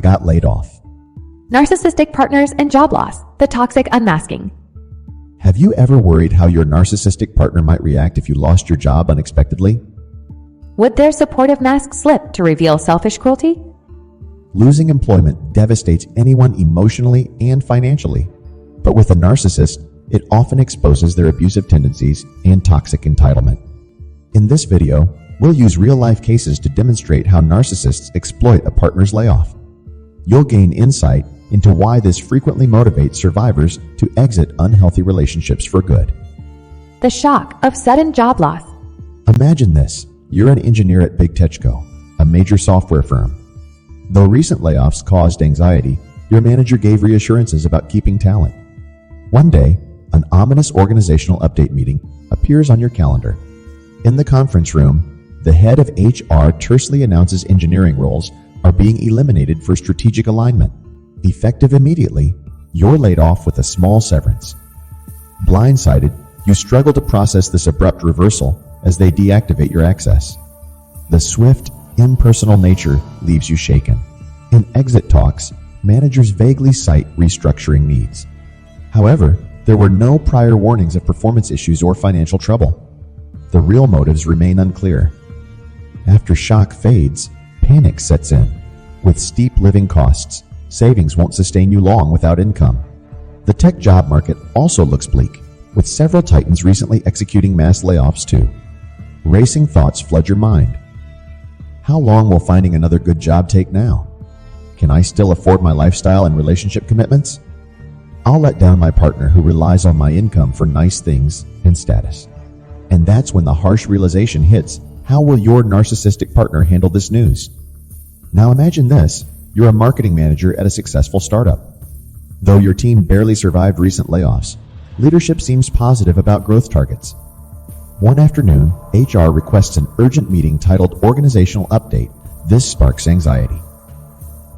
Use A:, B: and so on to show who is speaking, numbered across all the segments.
A: got laid off.
B: Narcissistic partners and job loss, the toxic unmasking.
A: Have you ever worried how your narcissistic partner might react if you lost your job unexpectedly?
B: Would their supportive mask slip to reveal selfish cruelty?
A: Losing employment devastates anyone emotionally and financially, but with a narcissist, it often exposes their abusive tendencies and toxic entitlement. In this video, we'll use real-life cases to demonstrate how narcissists exploit a partner's layoff. You'll gain insight into why this frequently motivates survivors to exit unhealthy relationships for good.
B: The shock of sudden job loss.
A: Imagine this. You're an engineer at Big Techco, a major software firm. Though recent layoffs caused anxiety, your manager gave reassurances about keeping talent. One day, an ominous organizational update meeting appears on your calendar. In the conference room, the head of HR tersely announces engineering roles are being eliminated for strategic alignment. Effective immediately, you're laid off with a small severance. Blindsided, you struggle to process this abrupt reversal as they deactivate your access. The swift, impersonal nature leaves you shaken. In exit talks, managers vaguely cite restructuring needs. However, there were no prior warnings of performance issues or financial trouble. The real motives remain unclear. After shock fades, panic sets in. With steep living costs, savings won't sustain you long without income. The tech job market also looks bleak, with several titans recently executing mass layoffs too. Racing thoughts flood your mind. How long will finding another good job take now? Can I still afford my lifestyle and relationship commitments? I'll let down my partner who relies on my income for nice things and status. And that's when the harsh realization hits. How will your narcissistic partner handle this news? Now imagine this. You're a marketing manager at a successful startup. Though your team barely survived recent layoffs, leadership seems positive about growth targets. One afternoon, HR requests an urgent meeting titled Organizational Update. This sparks anxiety.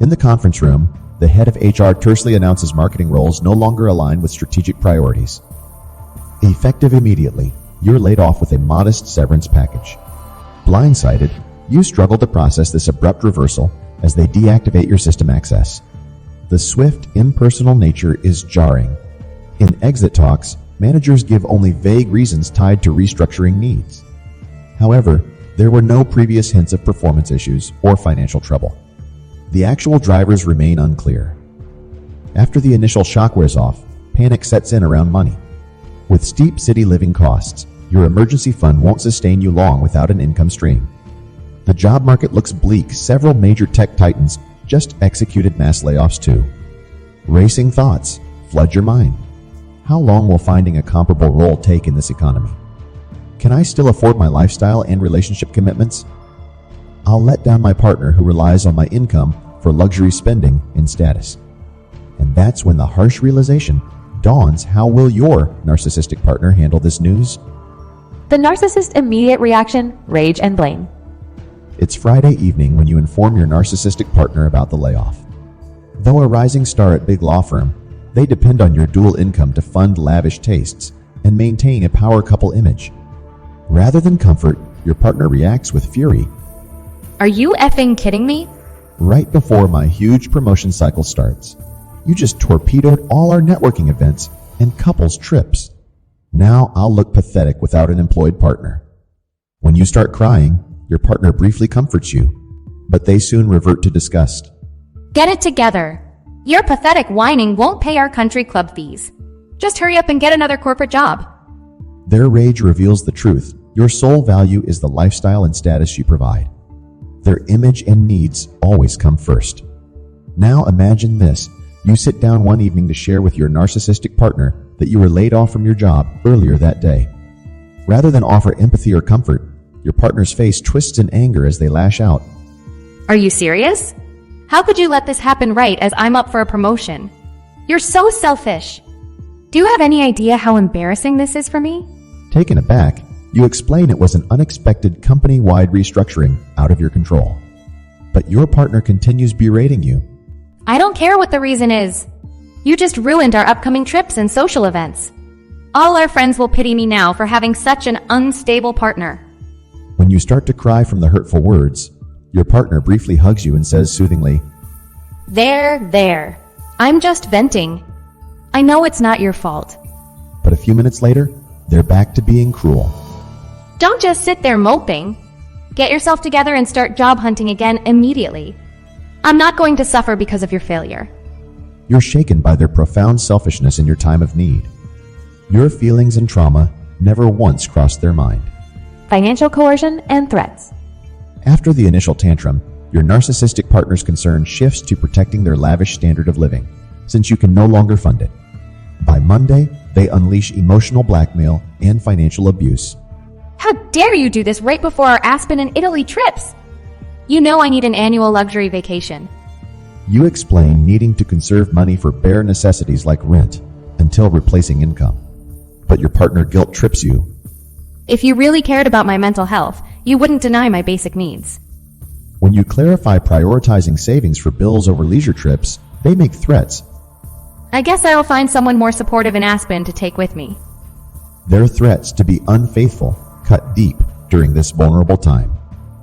A: In the conference room, the head of HR tersely announces marketing roles no longer align with strategic priorities. Effective immediately, you're laid off with a modest severance package. Blindsided, you struggle to process this abrupt reversal as they deactivate your system access. The swift, impersonal nature is jarring. In exit talks, managers give only vague reasons tied to restructuring needs. However, there were no previous hints of performance issues or financial trouble. The actual drivers remain unclear. After the initial shock wears off, panic sets in around money. With steep city living costs, your emergency fund won't sustain you long without an income stream. The job market looks bleak. Several major tech titans just executed mass layoffs too. Racing thoughts flood your mind. How long will finding a comparable role take in this economy? Can I still afford my lifestyle and relationship commitments? I'll let down my partner who relies on my income for luxury spending and status. And that's when the harsh realization dawns. How will your narcissistic partner handle this news?
B: The narcissist's immediate reaction, rage and blame.
A: It's Friday evening when you inform your narcissistic partner about the layoff. Though a rising star at big law firm, they depend on your dual income to fund lavish tastes and maintain a power couple image. Rather than comfort, your partner reacts with fury.
C: Are you effing kidding me?
A: Right before my huge promotion cycle starts, you just torpedoed all our networking events and couples trips. Now I'll look pathetic without an employed partner. When you start crying, your partner briefly comforts you, but they soon revert to disgust.
C: Get it together. Your pathetic whining won't pay our country club fees. Just hurry up and get another corporate job.
A: Their rage reveals the truth. Your sole value is the lifestyle and status you provide. Their image and needs always come first. Now imagine this. You sit down one evening to share with your narcissistic partner that you were laid off from your job earlier that day. Rather than offer empathy or comfort, your partner's face twists in anger as they lash out.
C: Are you serious? How could you let this happen right as I'm up for a promotion? You're so selfish. Do you have any idea how embarrassing this is for me?
A: Taken aback, you explain it was an unexpected company-wide restructuring out of your control. But your partner continues berating you.
C: I don't care what the reason is. You just ruined our upcoming trips and social events. All our friends will pity me now for having such an unstable partner.
A: When you start to cry from the hurtful words, your partner briefly hugs you and says soothingly,
C: There. I'm just venting. I know it's not your fault.
A: But a few minutes later, they're back to being cruel.
C: Don't just sit there moping. Get yourself together and start job hunting again immediately. I'm not going to suffer because of your failure.
A: You're shaken by their profound selfishness in your time of need. Your feelings and trauma never once crossed their mind.
B: Financial coercion and threats.
A: After the initial tantrum, your narcissistic partner's concern shifts to protecting their lavish standard of living, since you can no longer fund it. By Monday, they unleash emotional blackmail and financial abuse.
C: How dare you do this right before our Aspen and Italy trips? You know I need an annual luxury vacation.
A: You explain needing to conserve money for bare necessities like rent until replacing income. But your partner guilt trips you.
C: If you really cared about my mental health, you wouldn't deny my basic needs.
A: When you clarify prioritizing savings for bills over leisure trips, they make threats.
C: I guess I'll find someone more supportive in Aspen to take with me.
A: Their threats to be unfaithful cut deep during this vulnerable time.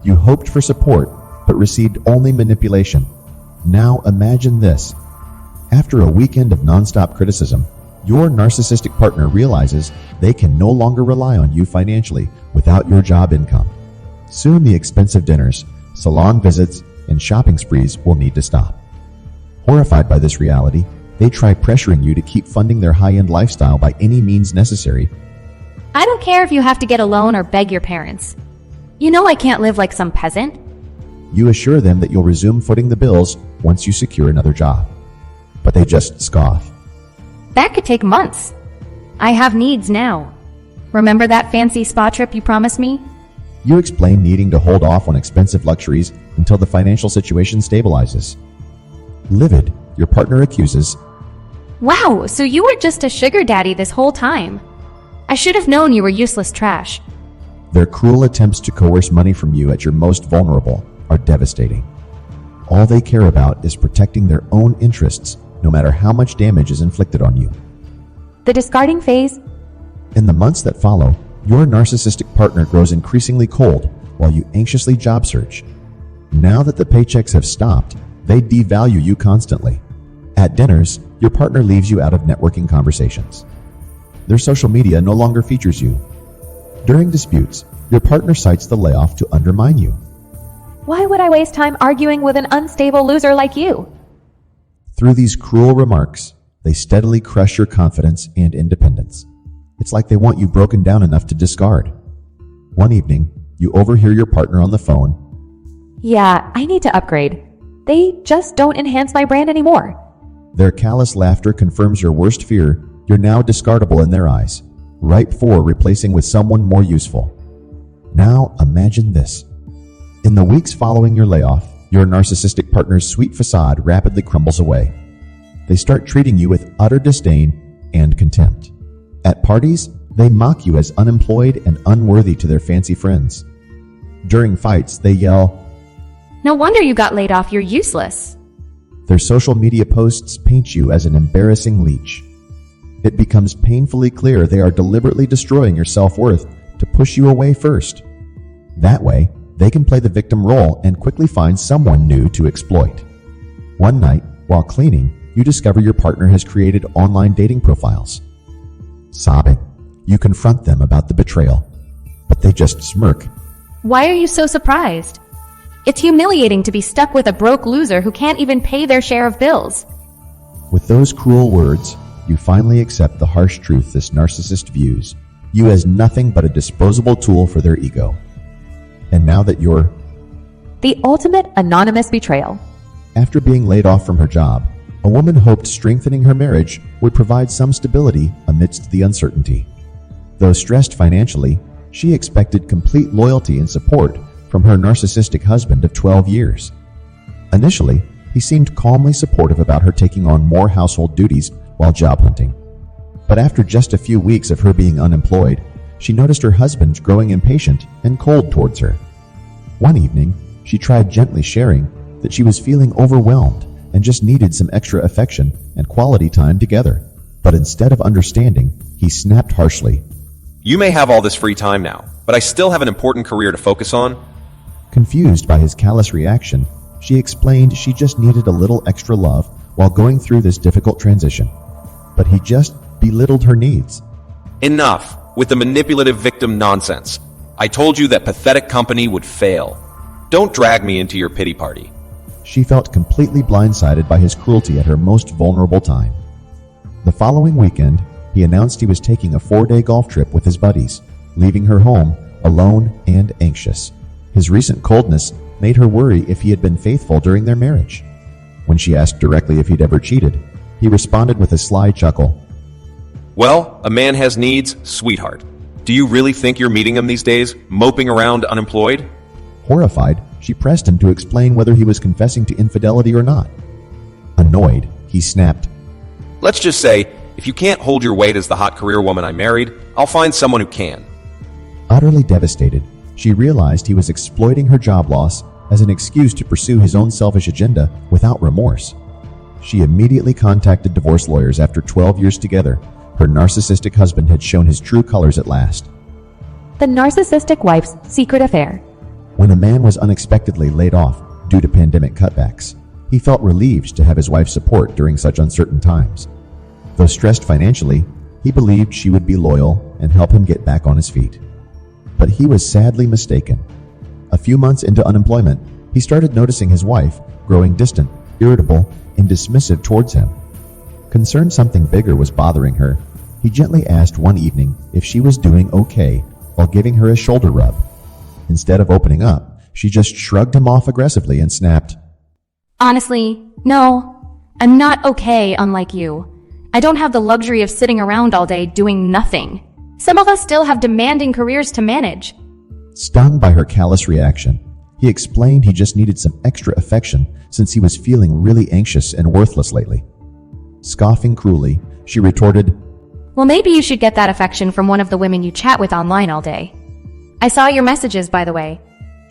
A: You hoped for support, but received only manipulation. Now imagine this. After a weekend of nonstop criticism, your narcissistic partner realizes they can no longer rely on you financially without your job income. Soon the expensive dinners, salon visits, and shopping sprees will need to stop. Horrified by this reality, they try pressuring you to keep funding their high-end lifestyle by any means necessary.
C: I don't care if you have to get a loan or beg your parents. You know I can't live like some peasant.
A: You assure them that you'll resume footing the bills once you secure another job. But they just scoff.
C: That could take months. I have needs now. Remember that fancy spa trip you promised me?
A: You explain needing to hold off on expensive luxuries until the financial situation stabilizes. Livid, your partner accuses,
C: Wow, so you were just a sugar daddy this whole time. I should have known you were useless trash.
A: their cruel attempts to coerce money from you at your most vulnerable are devastating. All they care about is protecting their own interests, no matter how much damage is inflicted on you.
B: The discarding phase.
A: In the months that follow, your narcissistic partner grows increasingly cold while you anxiously job search. Now that the paychecks have stopped, they devalue you constantly. At dinners, your partner leaves you out of networking conversations. Their social media no longer features you. During disputes, your partner cites the layoff to undermine you.
B: Why would I waste time arguing with an unstable loser like you?
A: Through these cruel remarks, they steadily crush your confidence and independence. It's like they want you broken down enough to discard. One evening, you overhear your partner on the phone.
B: Yeah, I need to upgrade. They just don't enhance my brand anymore.
A: Their callous laughter confirms your worst fear. You're now discardable in their eyes, ripe for replacing with someone more useful. Now imagine this. In the weeks following your layoff, your narcissistic partner's sweet facade rapidly crumbles away. They start treating you with utter disdain and contempt. At parties, they mock you as unemployed and unworthy to their fancy friends. During fights, they yell,
C: No wonder you got laid off, you're useless.
A: Their social media posts paint you as an embarrassing leech. It becomes painfully clear they are deliberately destroying your self-worth to push you away first. That way, they can play the victim role and quickly find someone new to exploit. One night, while cleaning, you discover your partner has created online dating profiles. Sobbing, you confront them about the betrayal, but they just smirk.
C: Why are you so surprised? It's humiliating to be stuck with a broke loser who can't even pay their share of bills.
A: With those cruel words, you finally accept the harsh truth this narcissist views you as nothing but a disposable tool for their ego. And now that you're
B: The ultimate anonymous betrayal.
A: After being laid off from her job, a woman hoped strengthening her marriage would provide some stability amidst the uncertainty. Though stressed financially, she expected complete loyalty and support from her narcissistic husband of 12 years. Initially, he seemed calmly supportive about her taking on more household duties while job hunting. But after just a few weeks of her being unemployed, she noticed her husband growing impatient and cold towards her. One evening, she tried gently sharing that she was feeling overwhelmed and just needed some extra affection and quality time together. But instead of understanding, he snapped harshly.
D: You may have all this free time now, but I still have an important career to focus on.
A: Confused by his callous reaction, She explained she just needed a little extra love while going through this difficult transition, but he just belittled her needs.
D: Enough with the manipulative victim nonsense. I told you that pathetic company would fail. Don't drag me into your pity party.
A: She felt completely blindsided by his cruelty at her most vulnerable time. The following weekend, he announced he was taking a 4-day golf trip with his buddies, leaving her home alone and anxious. His recent coldness made her worry if he had been faithful during their marriage. When she asked directly if he'd ever cheated, he responded with a sly chuckle.
D: Well, a man has needs, sweetheart. Do you really think you're meeting him these days, moping around unemployed?
A: Horrified, she pressed him to explain whether he was confessing to infidelity or not. Annoyed, he snapped,
D: Let's just say, if you can't hold your weight as the hot career woman I married, I'll find someone who can.
A: Utterly devastated, she realized he was exploiting her job loss as an excuse to pursue his own selfish agenda without remorse. She immediately contacted divorce lawyers after 12 years together. Her narcissistic husband had shown his true colors at last.
B: The narcissistic wife's secret affair.
A: When a man was unexpectedly laid off due to pandemic cutbacks, he felt relieved to have his wife's support during such uncertain times. Though stressed financially, he believed she would be loyal and help him get back on his feet. But he was sadly mistaken. A few months into unemployment, he started noticing his wife growing distant, irritable, and dismissive towards him. Concerned something bigger was bothering her, he gently asked one evening if she was doing okay while giving her a shoulder rub. Instead of opening up, she just shrugged him off aggressively and snapped,
C: Honestly, no. I'm not okay, unlike you. I don't have the luxury of sitting around all day doing nothing. Some of us still have demanding careers to manage.
A: Stung by her callous reaction, he explained he just needed some extra affection since he was feeling really anxious and worthless lately. Scoffing cruelly, she retorted,
C: Well, maybe you should get that affection from one of the women you chat with online all day. I saw your messages, by the way.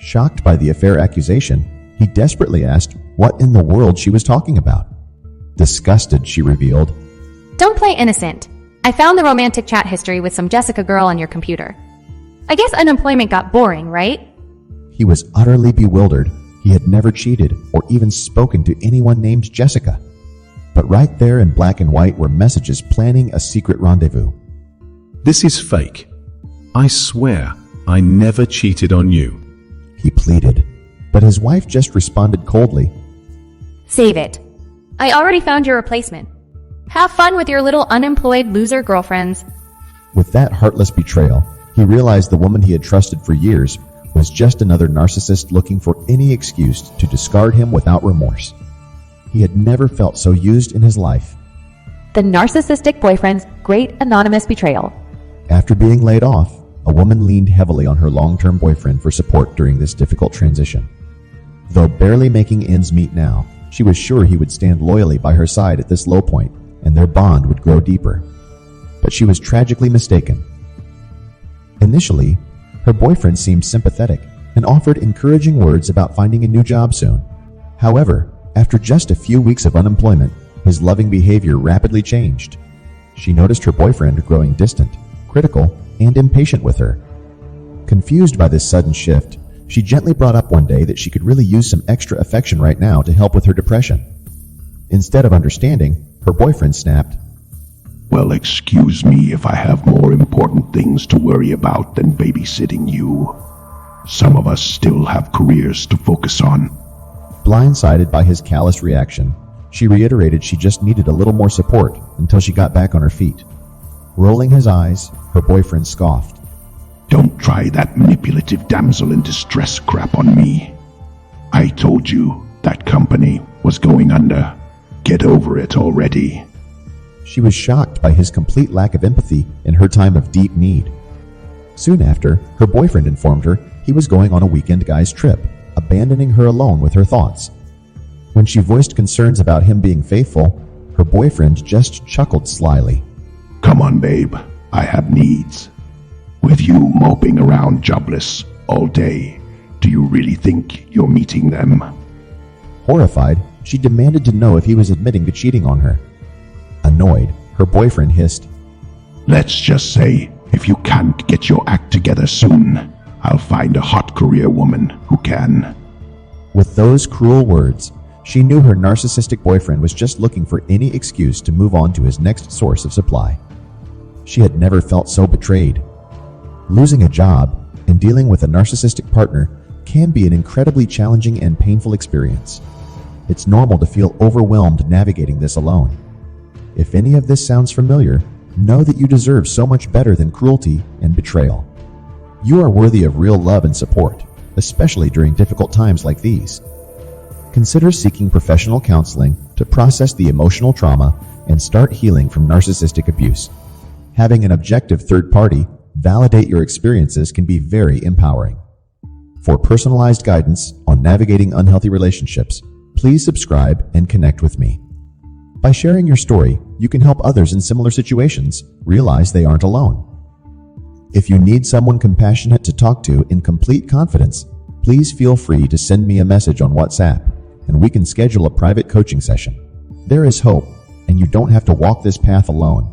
A: Shocked by the affair accusation, he desperately asked what in the world she was talking about. Disgusted, she revealed,
C: Don't play innocent. I found the romantic chat history with some Jessica girl on your computer. I guess unemployment got boring, right?
A: He was utterly bewildered. He had never cheated or even spoken to anyone named Jessica. But right there in black and white were messages planning a secret rendezvous.
E: This is fake. I swear I never cheated on you.
A: He pleaded, but his wife just responded coldly,
C: Save it. I already found your replacement. Have fun with your little unemployed loser girlfriends.
A: With that heartless betrayal, he realized the woman he had trusted for years was just another narcissist looking for any excuse to discard him without remorse. He had never felt so used in his life.
B: The narcissistic boyfriend's great anonymous betrayal.
A: After being laid off, a woman leaned heavily on her long-term boyfriend for support during this difficult transition. Though barely making ends meet now, she was sure he would stand loyally by her side at this low point, and their bond would grow deeper. But she was tragically mistaken. Initially, her boyfriend seemed sympathetic and offered encouraging words about finding a new job soon. However, after just a few weeks of unemployment, his loving behavior rapidly changed. She noticed her boyfriend growing distant, critical, and impatient with her. Confused by this sudden shift, she gently brought up one day that she could really use some extra affection right now to help with her depression. Instead of understanding, her boyfriend snapped,
F: Well, excuse me if I have more important things to worry about than babysitting you. Some of us still have careers to focus on.
A: Blindsided by his callous reaction, she reiterated she just needed a little more support until she got back on her feet. Rolling his eyes, her boyfriend scoffed,
F: Don't try that manipulative damsel in distress crap on me. I told you that company was going under. Get over it already.
A: She was shocked by his complete lack of empathy in her time of deep need. Soon after, her boyfriend informed her he was going on a weekend guy's trip, abandoning her alone with her thoughts. When she voiced concerns about him being faithful, her boyfriend just chuckled slyly.
F: Come on, babe. I have needs. With you moping around jobless all day, do you really think you're meeting them?
A: Horrified, she demanded to know if he was admitting to cheating on her. Annoyed, her boyfriend hissed,
F: Let's just say, if you can't get your act together soon, I'll find a hot career woman who can.
A: With those cruel words, she knew her narcissistic boyfriend was just looking for any excuse to move on to his next source of supply. She had never felt so betrayed. Losing a job and dealing with a narcissistic partner can be an incredibly challenging and painful experience. It's normal to feel overwhelmed navigating this alone. If any of this sounds familiar, know that you deserve so much better than cruelty and betrayal. You are worthy of real love and support, especially during difficult times like these. Consider seeking professional counseling to process the emotional trauma and start healing from narcissistic abuse. Having an objective third party validate your experiences can be very empowering. For personalized guidance on navigating unhealthy relationships, please subscribe and connect with me. By sharing your story, you can help others in similar situations realize they aren't alone. If you need someone compassionate to talk to in complete confidence, please feel free to send me a message on WhatsApp, and we can schedule a private coaching session. There is hope, and you don't have to walk this path alone.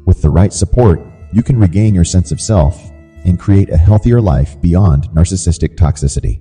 A: With the right support, you can regain your sense of self and create a healthier life beyond narcissistic toxicity.